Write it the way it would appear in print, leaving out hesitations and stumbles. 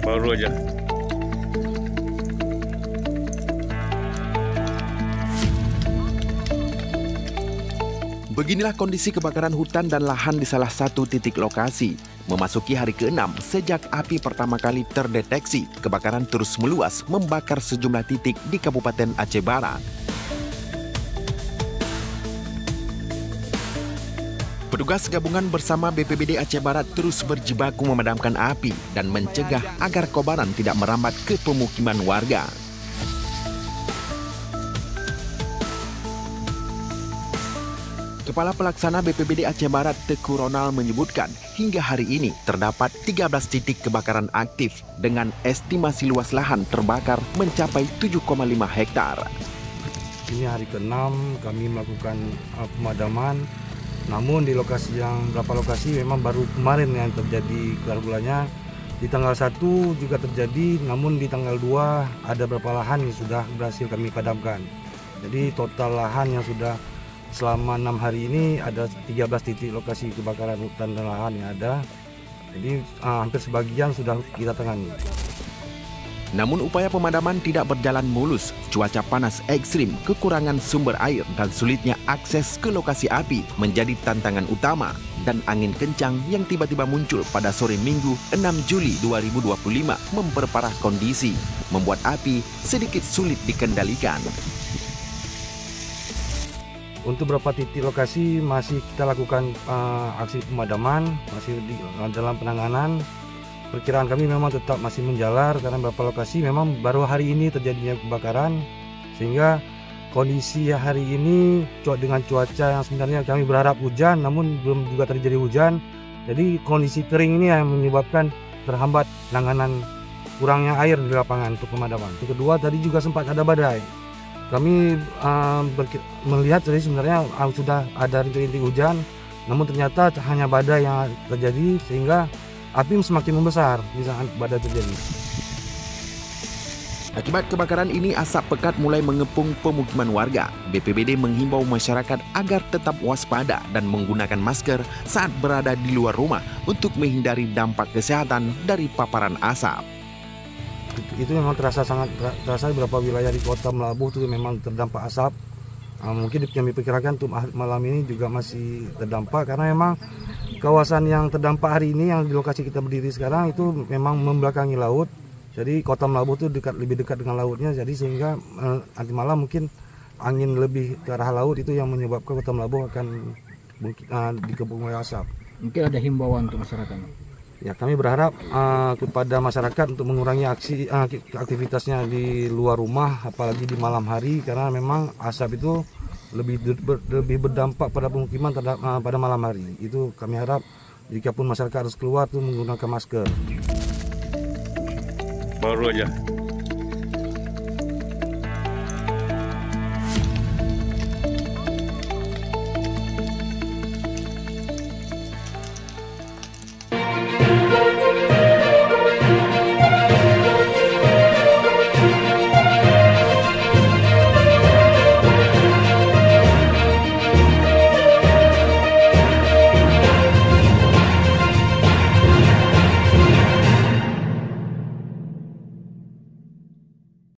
Baru aja. Beginilah kondisi kebakaran hutan dan lahan di salah satu titik lokasi. Memasuki hari ke-6 sejak api pertama kali terdeteksi, kebakaran terus meluas membakar sejumlah titik di Kabupaten Aceh Barat. Petugas gabungan bersama BPBD Aceh Barat terus berjibaku memadamkan api dan mencegah agar kobaran tidak merambat ke pemukiman warga. Kepala Pelaksana BPBD Aceh Barat Teku Ronald menyebutkan hingga hari ini terdapat 13 titik kebakaran aktif dengan estimasi luas lahan terbakar mencapai 7,5 hektar. Ini hari ke-6 kami melakukan pemadaman, namun di beberapa lokasi memang baru kemarin yang terjadi kelarbulannya. Di tanggal 1 juga terjadi, namun di tanggal 2 ada beberapa lahan yang sudah berhasil kami padamkan. Jadi total lahan yang sudah selama 6 hari ini ada 13 titik lokasi kebakaran hutan dan lahan yang ada. Jadi hampir sebagian sudah kita tangani. Namun upaya pemadaman tidak berjalan mulus. Cuaca panas ekstrim, kekurangan sumber air dan sulitnya akses ke lokasi api menjadi tantangan utama. Dan angin kencang yang tiba-tiba muncul pada sore Minggu 6 Juli 2025 memperparah kondisi, membuat api sedikit sulit dikendalikan. Untuk beberapa titik lokasi masih kita lakukan aksi pemadaman, masih dalam penanganan. Perkiraan kami memang tetap masih menjalar karena beberapa lokasi memang baru hari ini terjadinya kebakaran, sehingga kondisi hari ini dengan cuaca yang sebenarnya kami berharap hujan, namun belum juga terjadi hujan. Jadi kondisi kering ini yang menyebabkan terhambat penanganan kurangnya air di lapangan untuk pemadaman. Yang kedua, tadi juga sempat ada badai. Kami melihat jadi sebenarnya sudah ada rintik-rintik hujan, namun ternyata hanya badai yang terjadi sehingga api semakin membesar di saat badai terjadi. Akibat kebakaran ini, asap pekat mulai mengepung pemukiman warga. BPBD menghimbau masyarakat agar tetap waspada dan menggunakan masker saat berada di luar rumah untuk menghindari dampak kesehatan dari paparan asap. Itu memang sangat terasa di beberapa wilayah di Kota Melabuh itu memang terdampak asap. Mungkin yang diperkirakan untuk malam ini juga masih terdampak karena memang kawasan yang terdampak hari ini yang di lokasi kita berdiri sekarang itu memang membelakangi laut. Jadi Kota Melabuh itu lebih dekat dengan lautnya, jadi sehingga nanti malam mungkin angin lebih ke arah laut itu yang menyebabkan Kota Melabuh akan dikepung oleh asap. Mungkin ada himbauan untuk masyarakat. Ya, kami berharap kepada masyarakat untuk mengurangi aktivitasnya di luar rumah, apalagi di malam hari, karena memang asap itu lebih berdampak pada pemukiman pada malam hari. Itu kami harap jika pun masyarakat harus keluar itu menggunakan masker. Baru aja.